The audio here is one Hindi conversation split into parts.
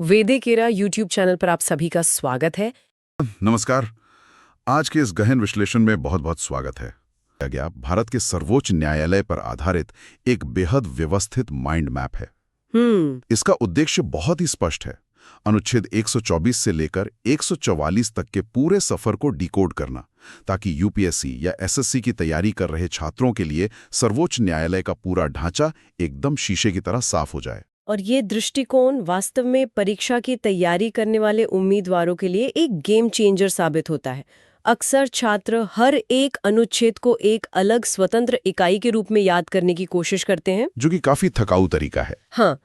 वेदिकेरा यूट्यूब चैनल पर आप सभी का स्वागत है। नमस्कार। आज के इस गहन विश्लेषण में बहुत बहुत स्वागत है। गया भारत के सर्वोच्च न्यायालय पर आधारित एक बेहद व्यवस्थित माइंड मैप है। इसका उद्देश्य बहुत ही स्पष्ट है, अनुच्छेद 124 से लेकर 144 तक के पूरे सफर को डिकोड करना, ताकि यूपीएससी या एसएससी की तैयारी कर रहे छात्रों के लिए सर्वोच्च न्यायालय का पूरा ढांचा एकदम शीशे की तरह साफ हो जाए। और ये दृष्टिकोण वास्तव में परीक्षा की तैयारी करने वाले उम्मीदवारों के लिए एक गेम चेंजर साबित होता है। अक्सर छात्र हर एक अनुच्छेद को एक अलग स्वतंत्र इकाई के रूप में याद करने की कोशिश करते हैं, जो कि काफी थकाऊ तरीका है। हाँ,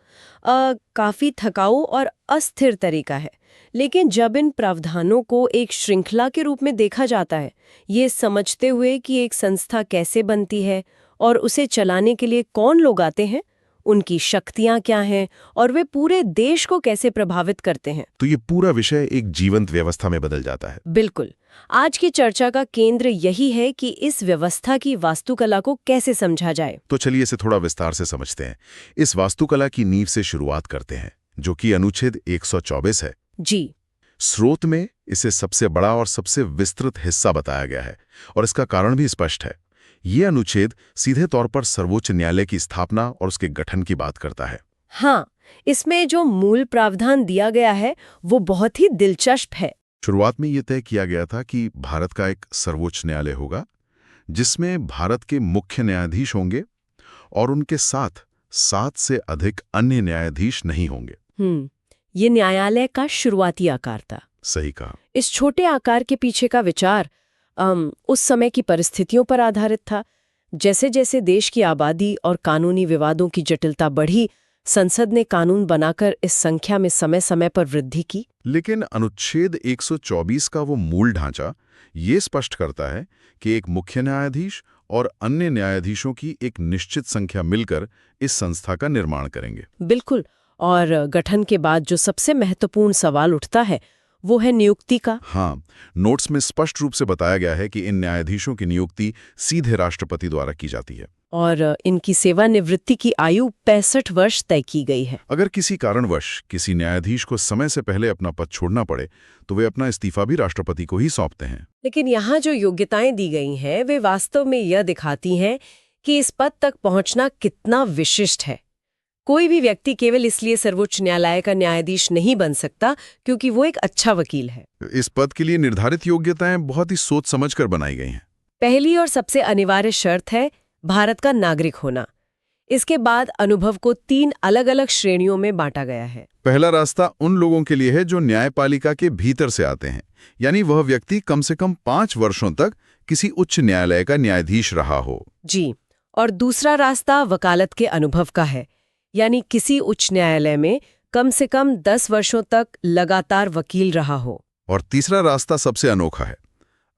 काफी थकाऊ और अस्थिर तरीका है। लेकिन जब इन प्रावधानों को एक श्रृंखला के रूप में देखा जाता है, ये समझते हुए कि एक संस्था कैसे बनती है और उसे चलाने के लिए कौन लोग आते हैं, उनकी शक्तियां क्या हैं और वे पूरे देश को कैसे प्रभावित करते हैं, तो ये पूरा विषय एक जीवंत व्यवस्था में बदल जाता है। बिल्कुल। आज की चर्चा का केंद्र यही है कि इस व्यवस्था की वास्तुकला को कैसे समझा जाए। तो चलिए इसे थोड़ा विस्तार से समझते हैं। इस वास्तुकला की नींव से शुरुआत करते हैं, जो कि अनुच्छेद 124 है। जी। स्रोत में इसे सबसे बड़ा और सबसे विस्तृत हिस्सा बताया गया है, और इसका कारण भी स्पष्ट है। ये अनुच्छेद सीधे तौर पर सर्वोच्च न्यायालय की स्थापना और उसके गठन की बात करता है। हाँ, इसमें जो मूल प्रावधान दिया गया है वो बहुत ही दिलचस्प है। शुरुआत में यह तय किया गया था कि भारत का एक सर्वोच्च न्यायालय होगा, जिसमें भारत के मुख्य न्यायाधीश होंगे और उनके साथ 7 से अधिक अन्य न्यायाधीश नहीं होंगे। ये न्यायालय का शुरुआती आकार था। सही कहा। इस छोटे आकार के पीछे का विचार उस समय की परिस्थितियों पर आधारित था। जैसे जैसे देश की आबादी और कानूनी विवादों की जटिलता बढ़ी, संसद ने कानून बनाकर इस संख्या में समय समय पर वृद्धि की। लेकिन अनुच्छेद 124 का वो मूल ढांचा ये स्पष्ट करता है कि एक मुख्य न्यायाधीश और अन्य न्यायाधीशों की एक निश्चित संख्या मिलकर इस संस्था का निर्माण करेंगे। बिल्कुल। और गठन के बाद जो सबसे महत्वपूर्ण सवाल उठता है वो है नियुक्ति का। हाँ, नोट्स में स्पष्ट रूप से बताया गया है कि इन न्यायाधीशों की नियुक्ति सीधे राष्ट्रपति द्वारा की जाती है। और इनकी सेवानिवृत्ति की आयु 65 वर्ष तय की गई है। अगर किसी कारणवश किसी न्यायाधीश को समय से पहले अपना पद छोड़ना पड़े, तो वे अपना इस्तीफा भी राष्ट्रपति को ही सौंपते हैं। लेकिन यहाँ जो योग्यताएं दी गई हैं, वे वास्तव में यह दिखाती हैं कि इस पद तक पहुंचना कितना विशिष्ट है। कोई भी व्यक्ति केवल इसलिए सर्वोच्च न्यायालय का न्यायाधीश नहीं बन सकता क्योंकि वो एक अच्छा वकील है। इस पद के लिए निर्धारित योग्यताएं बहुत ही सोच समझकर बनाई गई हैं। पहली और सबसे अनिवार्य शर्त है भारत का नागरिक होना। इसके बाद अनुभव को 3 अलग-अलग श्रेणियों में बांटा गया है। पहला रास्ता उन लोगों के लिए है जो न्यायपालिका के भीतर से आते हैं, यानी वह व्यक्ति कम से कम 5 वर्षों तक किसी उच्च न्यायालय का न्यायाधीश रहा हो। जी। और दूसरा रास्ता वकालत के अनुभव का है, यानी किसी उच्च न्यायालय में कम से कम 10 वर्षों तक लगातार वकील रहा हो। और तीसरा रास्ता सबसे अनोखा है।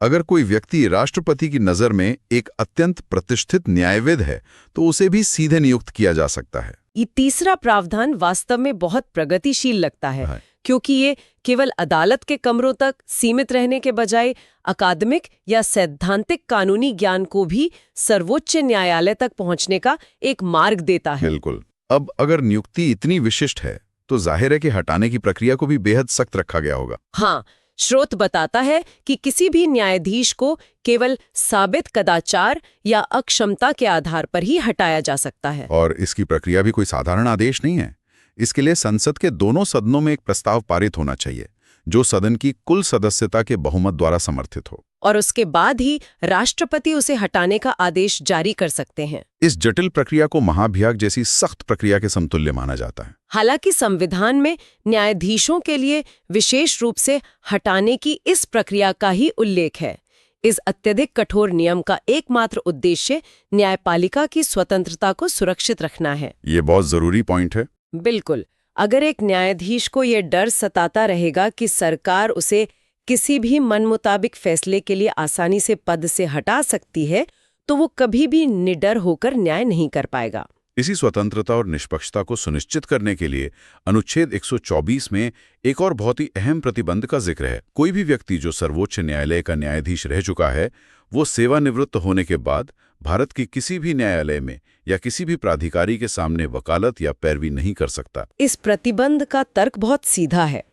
अगर कोई व्यक्ति राष्ट्रपति की नज़र में एक अत्यंत प्रतिष्ठित न्यायविद है, तो उसे भी सीधे नियुक्त किया जा सकता है। ये तीसरा प्रावधान वास्तव में बहुत प्रगतिशील लगता है, क्योंकि ये केवल अदालत के कमरों तक सीमित रहने के बजाय अकादमिक या सैद्धांतिक कानूनी ज्ञान को भी सर्वोच्च न्यायालय तक पहुंचने का एक मार्ग देता है। बिल्कुल। अब अगर नियुक्ति इतनी विशिष्ट है, तो जाहिर है कि हटाने की प्रक्रिया को भी बेहद सख्त रखा गया होगा। हाँ, स्रोत बताता है कि किसी भी न्यायाधीश को केवल साबित कदाचार या अक्षमता के आधार पर ही हटाया जा सकता है। और इसकी प्रक्रिया भी कोई साधारण आदेश नहीं है। इसके लिए संसद के दोनों सदनों में एक प्रस्ताव पारित होना चाहिए, जो सदन की कुल सदस्यता के बहुमत द्वारा समर्थित हो। और उसके बाद ही राष्ट्रपति उसे हटाने का आदेश जारी कर सकते हैं। इस जटिल प्रक्रिया को महाभियोग जैसी सख्त प्रक्रिया के समतुल्य माना जाता है। हालांकि संविधान में न्यायाधीशों के लिए विशेष रूप से हटाने की इस प्रक्रिया का ही उल्लेख है। इस अत्यधिक कठोर नियम का एकमात्र उद्देश्य न्यायपालिका की स्वतंत्रता को सुरक्षित रखना है। ये बहुत जरूरी पॉइंट है। बिल्कुल। अगर एक न्यायाधीश को ये डर सताता रहेगा कि सरकार उसे किसी भी मनमुताबिक फैसले के लिए आसानी से पद से हटा सकती है, तो वो कभी भी निडर होकर न्याय नहीं कर पाएगा। इसी स्वतंत्रता और निष्पक्षता को सुनिश्चित करने के लिए अनुच्छेद 124 में एक और बहुत ही अहम प्रतिबंध का जिक्र है। कोई भी व्यक्ति जो सर्वोच्च न्यायालय का न्यायाधीश रह चुका है, वो सेवानिवृत्त होने के बाद भारत के किसी भी न्यायालय में या किसी भी प्राधिकारी के सामने वकालत या पैरवी नहीं कर सकता। इस प्रतिबंध का तर्क बहुत सीधा है।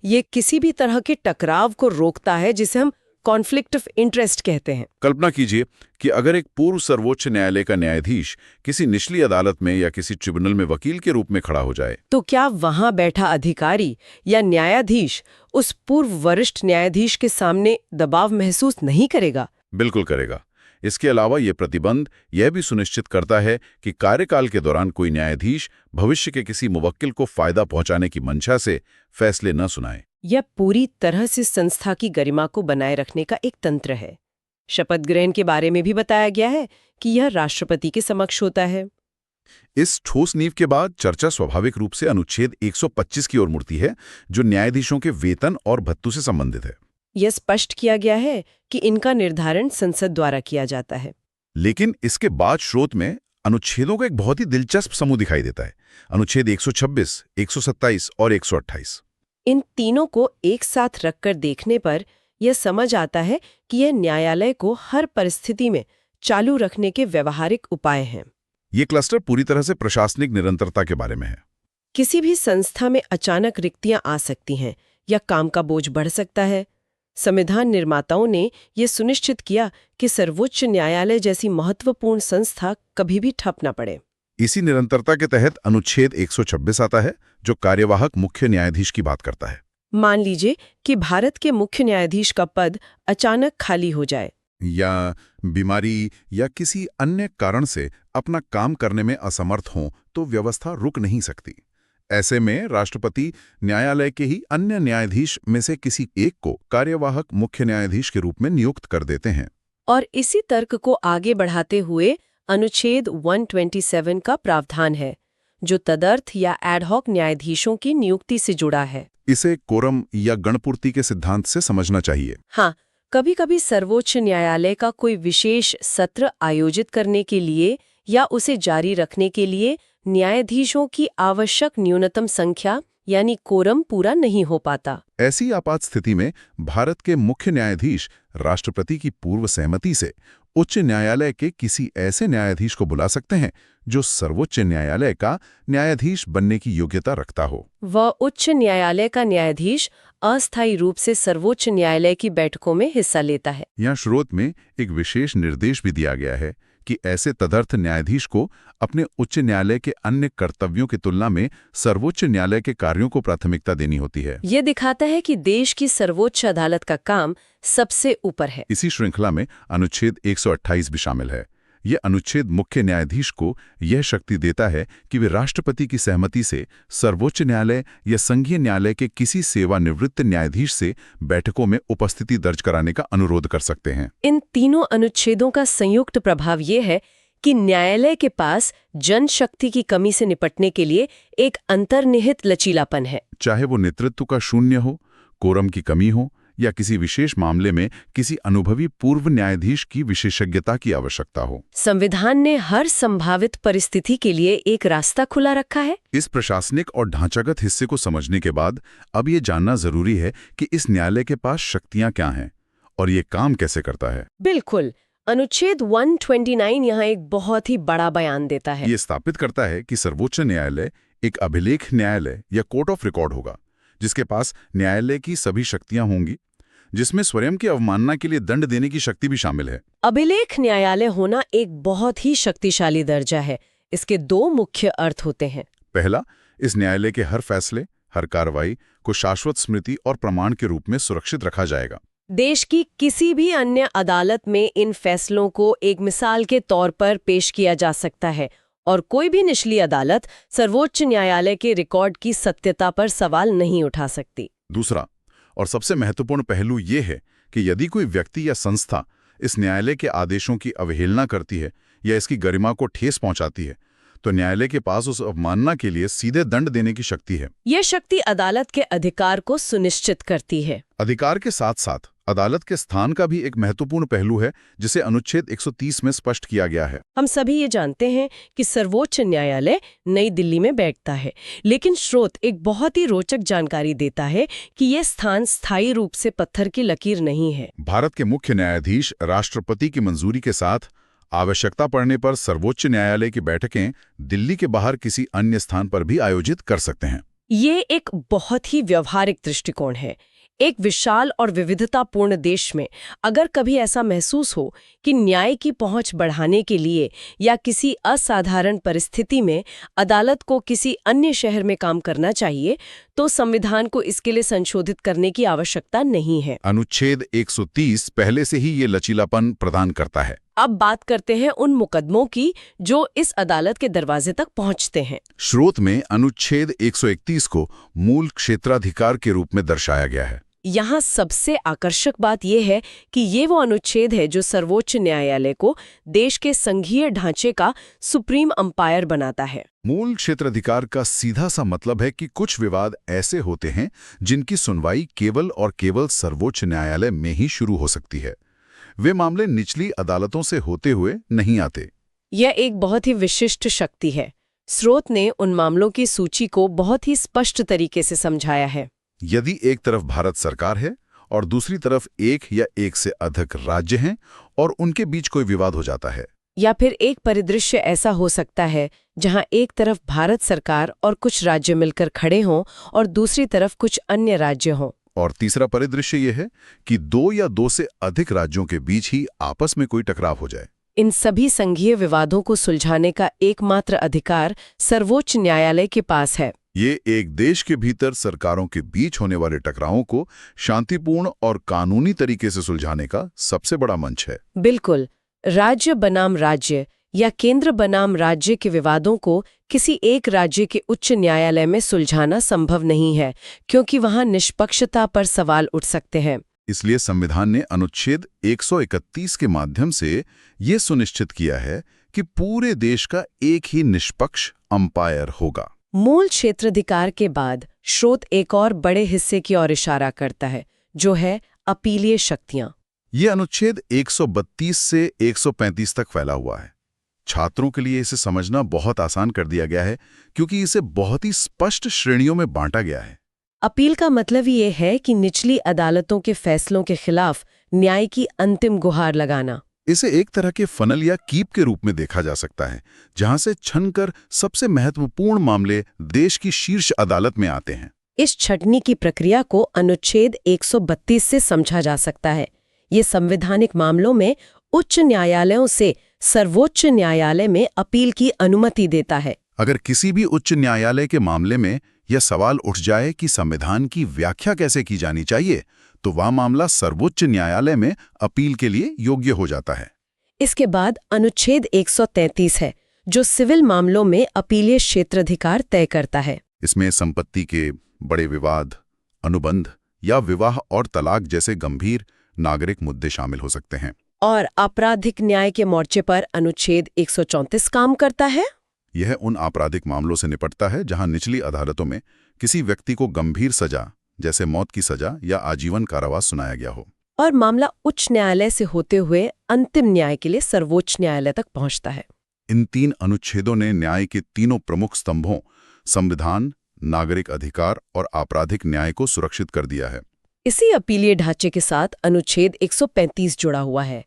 ये किसी भी तरह के टकराव को रोकता है, जिसे हम कॉन्फ्लिक्ट ऑफ इंटरेस्ट कहते हैं। कल्पना कीजिए कि अगर एक पूर्व सर्वोच्च न्यायालय का न्यायाधीश किसी निचली अदालत में या किसी ट्रिब्यूनल में वकील के रूप में खड़ा हो जाए, तो क्या वहां बैठा अधिकारी या न्यायाधीश उस पूर्व वरिष्ठ न्यायाधीश के सामने दबाव महसूस नहीं करेगा? बिल्कुल करेगा। इसके अलावा ये प्रतिबंध यह भी सुनिश्चित करता है कि कार्यकाल के दौरान कोई न्यायाधीश भविष्य के किसी मुवक्किल को फायदा पहुंचाने की मंशा से फैसले न सुनाए। यह पूरी तरह से संस्था की गरिमा को बनाए रखने का एक तंत्र है। शपथ ग्रहण के बारे में भी बताया गया है कि यह राष्ट्रपति के समक्ष होता है। इस ठोस नींव के बाद चर्चा स्वाभाविक रूप से अनुच्छेद 125 की ओर मुड़ती है, जो न्यायाधीशों के वेतन और भत्तों से संबंधित है। यह स्पष्ट किया गया है कि इनका निर्धारण संसद द्वारा किया जाता है। लेकिन इसके बाद स्रोत में अनुच्छेदों का एक बहुत ही दिलचस्प समूह दिखाई देता है। अनुच्छेद 126, 127 और 128। इन तीनों को एक साथ रखकर देखने पर यह समझ आता है कि यह न्यायालय को हर परिस्थिति में चालू रखने के व्यवहारिक उपाय हैं। ये क्लस्टर पूरी तरह से प्रशासनिक निरंतरता के बारे में है। किसी भी संस्था में अचानक रिक्तियां आ सकती हैं या काम का बोझ बढ़ सकता है। संविधान निर्माताओं ने यह सुनिश्चित किया कि सर्वोच्च न्यायालय जैसी महत्वपूर्ण संस्था कभी भी ठप न पड़े। इसी निरंतरता के तहत अनुच्छेद 126 आता है, जो कार्यवाहक मुख्य न्यायाधीश की बात करता है। मान लीजिए कि भारत के मुख्य न्यायाधीश का पद अचानक खाली हो जाए, या बीमारी या किसी अन्य कारण से अपना काम करने में असमर्थ हों, तो व्यवस्था रुक नहीं सकती। ऐसे में राष्ट्रपति न्यायालय के ही अन्य न्यायाधीश में से किसी एक को कार्यवाहक मुख्य न्यायाधीश के रूप में नियुक्त कर देते हैं। और इसी तर्क को आगे बढ़ाते हुए अनुच्छेद 127 का प्रावधान है, जो तदर्थ या एडहॉक न्यायाधीशों की नियुक्ति से जुड़ा है। इसे कोरम या गणपूर्ति के सिद्धांत से समझना चाहिए। हाँ, कभी-कभी सर्वोच्च न्यायालय का कोई विशेष सत्र आयोजित करने के लिए या उसे जारी रखने के लिए न्यायाधीशों की आवश्यक न्यूनतम संख्या यानी कोरम पूरा नहीं हो पाता। ऐसी आपात स्थिति में भारत के मुख्य न्यायाधीश राष्ट्रपति की पूर्व सहमति से उच्च न्यायालय के किसी ऐसे न्यायाधीश को बुला सकते हैं जो सर्वोच्च न्यायालय का न्यायाधीश बनने की योग्यता रखता हो। वह उच्च न्यायालय का न्यायाधीश अस्थायी रूप से सर्वोच्च न्यायालय की बैठकों में हिस्सा लेता है। यहाँ स्रोत में एक विशेष निर्देश भी दिया गया है कि ऐसे तदर्थ न्यायाधीश को अपने उच्च न्यायालय के अन्य कर्तव्यों की तुलना में सर्वोच्च न्यायालय के कार्यों को प्राथमिकता देनी होती है। ये दिखाता है कि देश की सर्वोच्च अदालत का काम सबसे ऊपर है। इसी श्रृंखला में अनुच्छेद 128 भी शामिल है। यह अनुच्छेद मुख्य न्यायाधीश को यह शक्ति देता है कि वे राष्ट्रपति की सहमति से सर्वोच्च न्यायालय या संघीय न्यायालय के किसी सेवानिवृत्त न्यायाधीश से बैठकों में उपस्थिति दर्ज कराने का अनुरोध कर सकते हैं। इन तीनों अनुच्छेदों का संयुक्त प्रभाव ये है कि न्यायालय के पास जनशक्ति की कमी से निपटने के लिए एक अंतर्निहित लचीलापन है। चाहे वो नेतृत्व का शून्य हो, कोरम की कमी हो या किसी विशेष मामले में किसी अनुभवी पूर्व न्यायाधीश की विशेषज्ञता की आवश्यकता हो। संविधान ने हर संभावित परिस्थिति के लिए एक रास्ता खुला रखा है। इस प्रशासनिक और ढांचागत हिस्से को समझने के बाद अब ये जानना जरूरी है कि इस न्यायालय के पास शक्तियां क्या हैं और ये काम कैसे करता है। बिल्कुल, अनुच्छेद 129 यहाँ एक बहुत ही बड़ा बयान देता है। ये स्थापित करता है कि सर्वोच्च न्यायालय एक अभिलेख न्यायालय या कोर्ट ऑफ रिकॉर्ड होगा, जिसके पास न्यायालय की सभी शक्तियां होंगी, जिसमें स्वयं की अवमानना के लिए दंड देने की शक्ति भी शामिल है। अभिलेख न्यायालय होना एक बहुत ही शक्तिशाली दर्जा है। इसके दो मुख्य अर्थ होते हैं। पहला, इस न्यायालय के हर फैसले, हर कार्रवाई को शाश्वत स्मृति और प्रमाण के रूप में सुरक्षित रखा जाएगा। देश की किसी भी अन्य अदालत में इन फैसलों को एक मिसाल के तौर पर पेश किया जा सकता है और कोई भी निचली अदालत सर्वोच्च न्यायालय के रिकॉर्ड की सत्यता पर सवाल नहीं उठा सकती। दूसरा और सबसे महत्वपूर्ण पहलू ये है कि यदि कोई व्यक्ति या संस्था इस न्यायालय के आदेशों की अवहेलना करती है या इसकी गरिमा को ठेस पहुंचाती है, तो न्यायालय के पास उस अवमानना के लिए सीधे दंड देने की शक्ति है। यह शक्ति अदालत के अधिकार को सुनिश्चित करती है। अधिकार के साथ साथ अदालत के स्थान का भी एक महत्वपूर्ण पहलू है, जिसे अनुच्छेद 130 में स्पष्ट किया गया है। हम सभी ये जानते हैं कि सर्वोच्च न्यायालय नई दिल्ली में बैठता है, लेकिन स्रोत एक बहुत ही रोचक जानकारी देता है कि यह स्थान स्थायी रूप से पत्थर की लकीर नहीं है। भारत के मुख्य न्यायाधीश राष्ट्रपति की मंजूरी के साथ आवश्यकता पड़ने पर सर्वोच्च न्यायालय की बैठकें दिल्ली के बाहर किसी अन्य स्थान पर भी आयोजित कर सकते हैं। ये एक बहुत ही व्यवहारिक दृष्टिकोण है। एक विशाल और विविधतापूर्ण देश में अगर कभी ऐसा महसूस हो कि न्याय की पहुंच बढ़ाने के लिए या किसी असाधारण परिस्थिति में अदालत को किसी अन्य शहर में काम करना चाहिए, तो संविधान को इसके लिए संशोधित करने की आवश्यकता नहीं है। अनुच्छेद 130 पहले से ही ये लचीलापन प्रदान करता है। अब बात करते हैं उन मुकदमों की जो इस अदालत के दरवाजे तक पहुंचते हैं। स्रोत में अनुच्छेद 131 को मूल क्षेत्राधिकार के रूप में दर्शाया गया है। यहाँ सबसे आकर्षक बात यह है कि ये वो अनुच्छेद है जो सर्वोच्च न्यायालय को देश के संघीय ढांचे का सुप्रीम अंपायर बनाता है। मूल क्षेत्राधिकार का सीधा सा मतलब है कि कुछ विवाद ऐसे होते हैं जिनकी सुनवाई केवल और केवल सर्वोच्च न्यायालय में ही शुरू हो सकती है। वे मामले निचली अदालतों से होते हुए नहीं आते। यह एक बहुत ही विशिष्ट शक्ति है। स्रोत ने उन मामलों की सूची को बहुत ही स्पष्ट तरीके से समझाया है। यदि एक तरफ भारत सरकार है और दूसरी तरफ एक या एक से अधिक राज्य हैं और उनके बीच कोई विवाद हो जाता है, या फिर एक परिदृश्य ऐसा हो सकता है जहां एक तरफ भारत सरकार और कुछ राज्य मिलकर खड़े हों और दूसरी तरफ कुछ अन्य राज्य हों, और तीसरा परिदृश्य यह है कि दो या दो से अधिक राज्यों के बीच ही आपस में कोई टकराव हो जाए। इन सभी संघीय विवादों को सुलझाने का एकमात्र अधिकार सर्वोच्च न्यायालय के पास है। ये एक देश के भीतर सरकारों के बीच होने वाले टकरावों को शांतिपूर्ण और कानूनी तरीके से सुलझाने का सबसे बड़ा मंच है। बिल्कुल, राज्य बनाम राज्य या केंद्र बनाम राज्य के विवादों को किसी एक राज्य के उच्च न्यायालय में सुलझाना संभव नहीं है, क्योंकि वहां निष्पक्षता पर सवाल उठ सकते हैं। इसलिए संविधान ने अनुच्छेद 131 के माध्यम से ये सुनिश्चित किया है कि पूरे देश का एक ही निष्पक्ष अंपायर होगा। मूल क्षेत्राधिकार के बाद स्रोत एक और बड़े हिस्से की ओर इशारा करता है, जो है अपीलीय शक्तियां। ये अनुच्छेद 132 से 135 तक फैला हुआ है। छात्रों के लिए इसे समझना बहुत आसान कर दिया गया है क्योंकि इसे बहुत ही स्पष्ट श्रेणियों में बांटा गया है। अपील का मतलब ये है कि निचली अदालतों के फैसलों के खिलाफ न्याय की अंतिम गुहार लगाना। इसे एक तरह के फनल या कीप के रूप में देखा जा सकता है, जहां से छनकर सबसे महत्वपूर्ण मामले देश की शीर्ष अदालत में आते हैं। इस छटनी की प्रक्रिया को अनुच्छेद 132 से समझा जा सकता है। ये संवैधानिक मामलों में उच्च न्यायालयों से सर्वोच्च न्यायालय में अपील की अनुमति देता है। अगर किसी भी उच्च न्यायालय के मामले में यह सवाल उठ जाए कि संविधान की व्याख्या कैसे की जानी चाहिए, तो वह मामला सर्वोच्च न्यायालय में अपील के लिए योग्य हो जाता है। इसके बाद अनुच्छेद 133 है, जो सिविल मामलों में अपीलीय क्षेत्राधिकार तय करता है। इसमें संपत्ति के बड़े विवाद, अनुबंध या विवाह और तलाक जैसे गंभीर नागरिक मुद्दे शामिल हो सकते हैं। और आपराधिक न्याय के मोर्चे पर अनुच्छेद 134 काम करता है। यह उन आपराधिक मामलों से निपटता है जहां निचली अदालतों में किसी व्यक्ति को गंभीर सजा जैसे मौत की सजा या आजीवन कारावास सुनाया गया हो, और मामला उच्च न्यायालय से होते हुए अंतिम न्याय के लिए सर्वोच्च न्यायालय तक पहुंचता है। इन तीन अनुच्छेदों ने न्याय के तीनों प्रमुख स्तंभों संविधान, नागरिक अधिकार और आपराधिक न्याय को सुरक्षित कर दिया है। इसी अपीलीय ढांचे के साथ अनुच्छेद 135 जुड़ा हुआ है।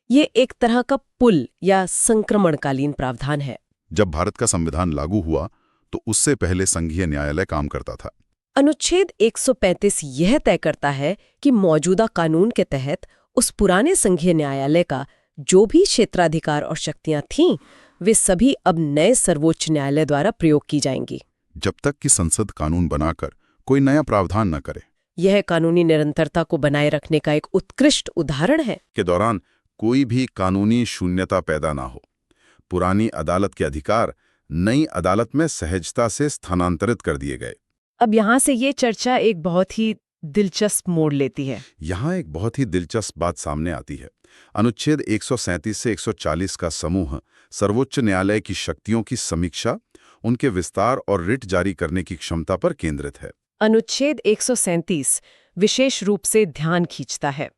ये एक तरह का पुल या संक्रमणकालीन प्रावधान है। जब भारत का संविधान लागू हुआ तो उससे पहले संघीय न्यायालय काम करता था। अनुच्छेद 135 यह तय करता है कि मौजूदा कानून के तहत उस पुराने संघीय न्यायालय का जो भी क्षेत्राधिकार और शक्तियां थीं, वे सभी अब नए सर्वोच्च न्यायालय द्वारा प्रयोग की जाएंगी, जब तक कि संसद कानून बनाकर कोई नया प्रावधान न करे। यह कानूनी निरंतरता को बनाए रखने का एक उत्कृष्ट उदाहरण है। के दौरान कोई भी कानूनी शून्यता पैदा ना हो। पुरानी अदालत के अधिकार नई अदालत में सहजता से स्थानांतरित कर दिए गए। अब यहाँ से ये चर्चा एक बहुत ही दिलचस्प मोड़ लेती है। यहाँ एक बहुत ही दिलचस्प बात सामने आती है। अनुच्छेद 137 से 140 का समूह सर्वोच्च न्यायालय की शक्तियों की समीक्षा, उनके विस्तार और रिट जारी करने की क्षमता पर केंद्रित है। अनुच्छेद 137 विशेष रूप से ध्यान खींचता है।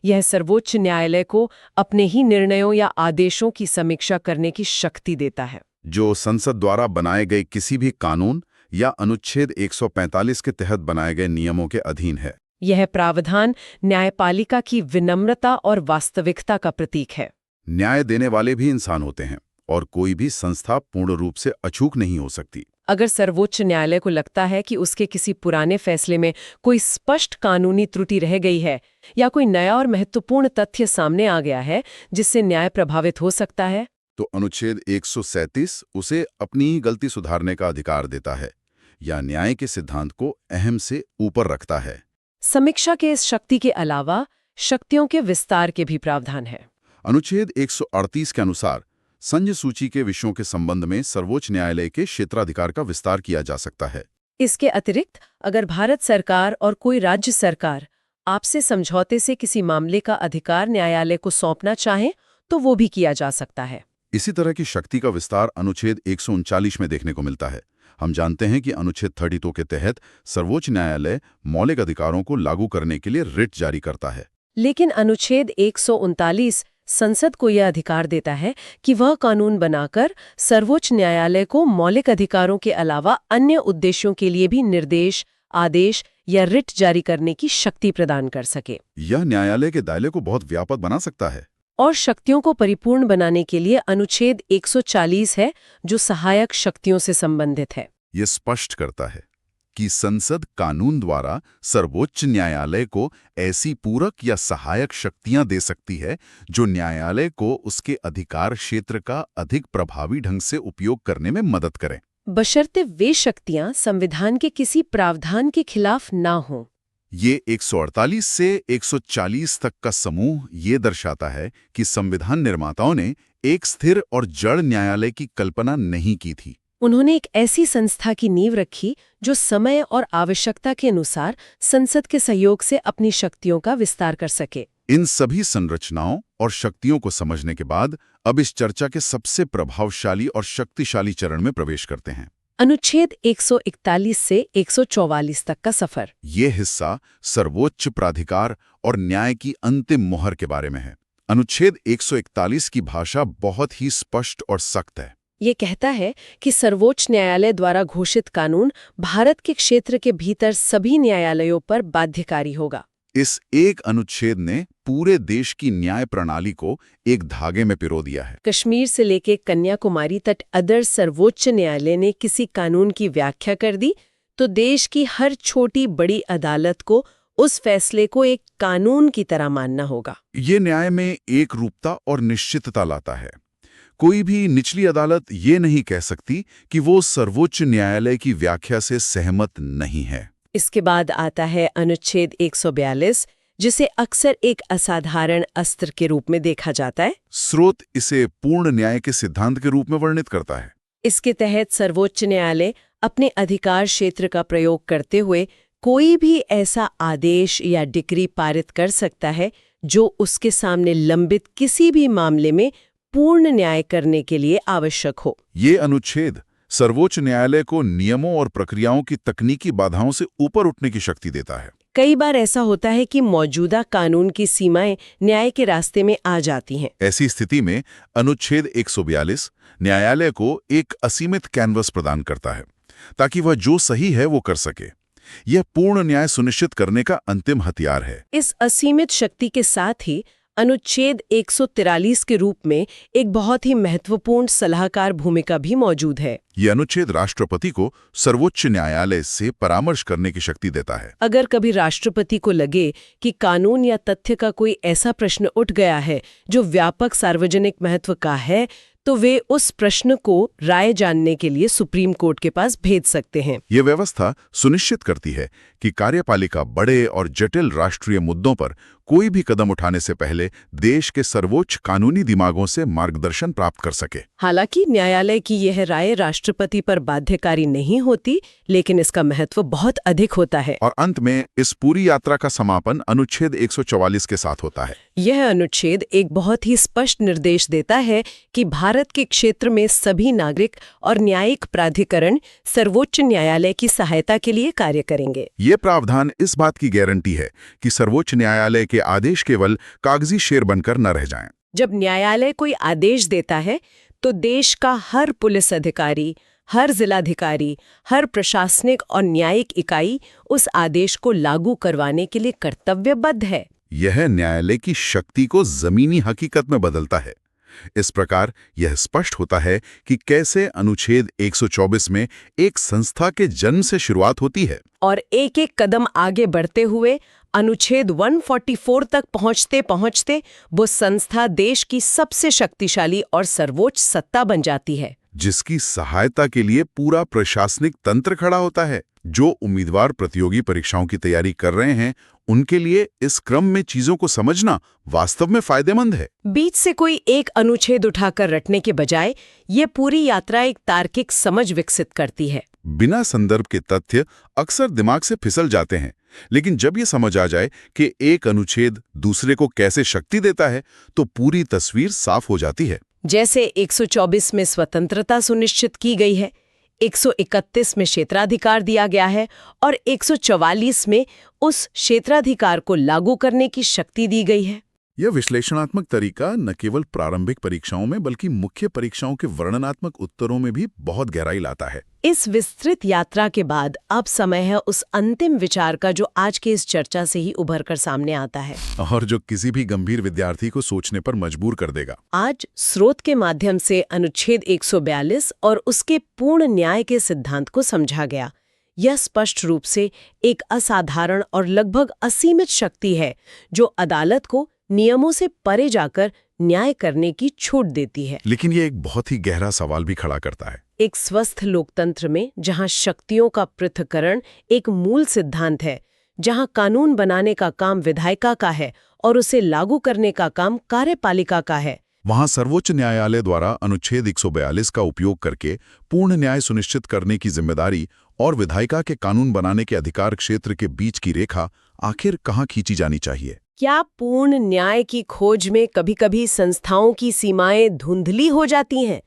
यह सर्वोच्च न्यायालय को अपने ही निर्णयों या आदेशों की समीक्षा करने की शक्ति देता है, जो संसद द्वारा बनाए गए किसी भी कानून या अनुच्छेद 145 के तहत बनाए गए नियमों के अधीन है। यह प्रावधान न्यायपालिका की विनम्रता और वास्तविकता का प्रतीक है। न्याय देने वाले भी इंसान होते हैं और कोई भी संस्था पूर्ण रूप से अचूक नहीं हो सकती। अगर सर्वोच्च न्यायालय को लगता है कि उसके किसी पुराने फैसले में कोई स्पष्ट कानूनी त्रुटि रह गई है या कोई नया और महत्वपूर्ण तथ्य सामने आ गया है जिससे न्याय प्रभावित हो सकता है, तो अनुच्छेद 137 उसे अपनी ही गलती सुधारने का अधिकार देता है या न्याय के सिद्धांत को अहम से ऊपर रखता है। समीक्षा के इस शक्ति के अलावा शक्तियों के विस्तार के भी प्रावधान है। अनुच्छेद 138 के अनुसार संघ सूची के विषयों के संबंध में सर्वोच्च न्यायालय के क्षेत्राधिकार का विस्तार किया जा सकता है। इसके अतिरिक्त अगर भारत सरकार और कोई राज्य सरकार आपसे समझौते से किसी मामले का अधिकार न्यायालय को सौंपना चाहें तो वो भी किया जा सकता है। इसी तरह की शक्ति का विस्तार अनुच्छेद 139 में देखने को मिलता है। हम जानते हैं कि अनुच्छेद 32 के तहत सर्वोच्च न्यायालय मौलिक अधिकारों को लागू करने के लिए रिट जारी करता है। लेकिन अनुच्छेद 139 संसद को यह अधिकार देता है कि वह कानून बनाकर सर्वोच्च न्यायालय को मौलिक अधिकारों के अलावा अन्य उद्देश्यों के लिए भी निर्देश, आदेश या रिट जारी करने की शक्ति प्रदान कर सके। यह न्यायालय के दायरे को बहुत व्यापक बना सकता है। और शक्तियों को परिपूर्ण बनाने के लिए अनुच्छेद 140 है जो सहायक शक्तियों से संबंधित है। ये स्पष्ट करता है कि संसद कानून द्वारा सर्वोच्च न्यायालय को ऐसी पूरक या सहायक शक्तियां दे सकती है जो न्यायालय को उसके अधिकार क्षेत्र का अधिक प्रभावी ढंग से उपयोग करने में मदद करें, बशर्ते वे शक्तियां संविधान के किसी प्रावधान के खिलाफ ना हों। ये 148 से 140 तक का समूह ये दर्शाता है कि संविधान निर्माताओं ने एक स्थिर और जड़ न्यायालय की कल्पना नहीं की थी। उन्होंने एक ऐसी संस्था की नींव रखी जो समय और आवश्यकता के अनुसार संसद के सहयोग से अपनी शक्तियों का विस्तार कर सके। इन सभी संरचनाओं और शक्तियों को समझने के बाद अब इस चर्चा के सबसे प्रभावशाली और शक्तिशाली चरण में प्रवेश करते हैं। अनुच्छेद 141 से 144 तक का सफर। ये हिस्सा सर्वोच्च प्राधिकार और न्याय की अंतिम मोहर के बारे में है। अनुच्छेद 141 की भाषा बहुत ही स्पष्ट और सख्त है। ये कहता है कि सर्वोच्च न्यायालय द्वारा घोषित कानून भारत के क्षेत्र के भीतर सभी न्यायालयों पर बाध्यकारी होगा। इस एक अनुच्छेद ने पूरे देश की न्याय प्रणाली को एक धागे में पिरो दिया है। कश्मीर से लेके कन्याकुमारी तक अगर सर्वोच्च न्यायालय ने किसी कानून की व्याख्या कर दी तो देश की हर छोटी बड़ी अदालत को उस फैसले को एक कानून की तरह मानना होगा। ये न्याय में एक रूपता और निश्चितता लाता है। कोई भी निचली अदालत ये नहीं कह सकती कि वो सर्वोच्च न्यायालय की व्याख्या से सहमत नहीं है। इसके बाद आता है अनुच्छेद 142 जिसे अक्सर एक असाधारण अस्त्र के रूप में देखा जाता है। स्रोत इसे पूर्ण न्याय के सिद्धांत के रूप में वर्णित करता है। इसके तहत सर्वोच्च न्यायालय अपने अधिकार क्षेत्र का प्रयोग करते हुए कोई भी ऐसा आदेश या डिक्री पारित कर सकता है जो उसके सामने लंबित किसी भी मामले में पूर्ण न्याय करने के लिए आवश्यक हो। ये अनुच्छेद सर्वोच्च न्यायालय को नियमों और प्रक्रियाओं की तकनीकी बाधाओं से ऊपर उठने की शक्ति देता है। कई बार ऐसा होता है कि मौजूदा कानून की सीमाएं न्याय के रास्ते में आ जाती हैं। ऐसी स्थिति में अनुच्छेद 142 न्यायालय को एक असीमित कैनवस प्रदान करता है ताकि वह जो सही है वो कर सके। यह पूर्ण न्याय सुनिश्चित करने का अंतिम हथियार है। इस असीमित शक्ति के साथ ही अनुच्छेद 143 के रूप में एक बहुत ही महत्वपूर्ण सलाहकार भूमिका भी मौजूद है। यह अनुच्छेद राष्ट्रपति को सर्वोच्च न्यायालय से परामर्श करने की शक्ति देता है। अगर कभी राष्ट्रपति को लगे कि कानून या तथ्य का कोई ऐसा प्रश्न उठ गया है जो व्यापक सार्वजनिक महत्व का है तो वे उस प्रश्न को राय जानने के लिए सुप्रीम कोर्ट के पास भेज सकते हैं। ये व्यवस्था सुनिश्चित करती है कि कार्यपालिका बड़े और जटिल राष्ट्रीय मुद्दों पर कोई भी कदम उठाने से पहले देश के सर्वोच्च कानूनी दिमागों से मार्गदर्शन प्राप्त कर सके। हालांकि न्यायालय की यह राय राष्ट्रपति पर बाध्यकारी नहीं होती, लेकिन इसका महत्व बहुत अधिक होता है। और अंत में इस पूरी यात्रा का समापन अनुच्छेद 144 के साथ होता है। यह अनुच्छेद एक बहुत ही स्पष्ट निर्देश देता है कि भारत के क्षेत्र में सभी नागरिक और न्यायिक प्राधिकरण सर्वोच्च न्यायालय की सहायता के लिए कार्य करेंगे। ये प्रावधान इस बात की गारंटी है कि सर्वोच्च न्यायालय के आदेश केवल कागजी शेर बनकर न रह जाएं। जब न्यायालय कोई आदेश देता है तो देश का हर पुलिस अधिकारी, हर जिलाधिकारी, हर प्रशासनिक और न्यायिक इकाई उस आदेश को लागू करवाने के लिए कर्तव्यबद्ध है। यह न्यायालय की शक्ति को जमीनी हकीकत में बदलता है। इस प्रकार यह स्पष्ट होता है कि कैसे अनुच्छेद 124 में एक संस्था के जन्म से शुरुआत होती है और एक एक कदम आगे बढ़ते हुए अनुच्छेद 144 तक पहुंचते पहुंचते वो संस्था देश की सबसे शक्तिशाली और सर्वोच्च सत्ता बन जाती है, जिसकी सहायता के लिए पूरा प्रशासनिक तंत्र खड़ा होता है। जो उम्मीदवार प्रतियोगी परीक्षाओं की तैयारी कर रहे हैं, उनके लिए इस क्रम में चीजों को समझना वास्तव में फायदेमंद है। बीच से कोई एक अनुच्छेद उठाकर रटने के बजाय ये पूरी यात्रा एक तार्किक समझ विकसित करती है। बिना संदर्भ के तथ्य अक्सर दिमाग से फिसल जाते हैं, लेकिन जब ये समझ आ जाए कि एक अनुच्छेद दूसरे को कैसे शक्ति देता है, तो पूरी तस्वीर साफ हो जाती है। जैसे 124 में स्वतंत्रता सुनिश्चित की गई है, 131 में क्षेत्राधिकार दिया गया है और 144 में उस क्षेत्राधिकार को लागू करने की शक्ति दी गई है। यह विश्लेषणात्मक तरीका न केवल प्रारंभिक परीक्षाओं में बल्कि मुख्य परीक्षाओं के वर्णनात्मक उत्तरों में भी बहुत गहराई लाता है। इस विस्तृत यात्रा के बाद अब समय है उस अंतिम विचार का जो आज के इस चर्चा से ही उभर कर सामने आता है और जो किसी भी गंभीर विद्यार्थी को सोचने पर मजबूर कर देगा। आज स्रोत के माध्यम से अनुच्छेद 142 और उसके पूर्ण न्याय के सिद्धांत को समझा गया। यह स्पष्ट रूप से एक असाधारण और लगभग असीमित शक्ति है जो अदालत को नियमों से परे जाकर न्याय करने की छूट देती है। लेकिन ये एक बहुत ही गहरा सवाल भी खड़ा करता है। एक स्वस्थ लोकतंत्र में जहां शक्तियों का पृथक्करण एक मूल सिद्धांत है, जहां कानून बनाने का काम विधायिका का है और उसे लागू करने का काम कार्यपालिका का है, वहां सर्वोच्च न्यायालय द्वारा अनुच्छेद 142 का उपयोग करके पूर्ण न्याय सुनिश्चित करने की जिम्मेदारी और विधायिका के कानून बनाने के अधिकार क्षेत्र के बीच की रेखा आखिर कहाँ खींची जानी चाहिए? क्या पूर्ण न्याय की खोज में कभी-कभी संस्थाओं की सीमाएं धुंधली हो जाती हैं?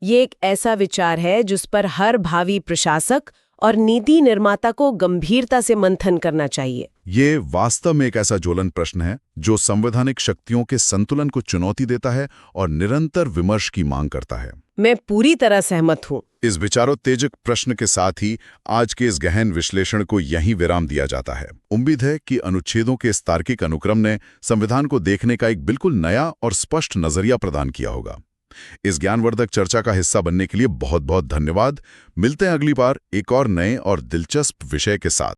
ये एक ऐसा विचार है जिस पर हर भावी प्रशासक और नीति निर्माता को गंभीरता से मंथन करना चाहिए। ये वास्तव में एक ऐसा ज्वलन प्रश्न है जो संवैधानिक शक्तियों के संतुलन को चुनौती देता है और निरंतर विमर्श की मांग करता है। मैं पूरी तरह सहमत हूँ। इस विचारोत्तेजक प्रश्न के साथ ही आज के इस गहन विश्लेषण को यहीं विराम दिया जाता है। उम्मीद है कि अनुच्छेदों के इस तार्किक अनुक्रम ने संविधान को देखने का एक बिल्कुल नया और स्पष्ट नजरिया प्रदान किया होगा। इस ज्ञानवर्धक चर्चा का हिस्सा बनने के लिए बहुत बहुत धन्यवाद। मिलते हैं अगली बार एक और नए और दिलचस्प विषय के साथ।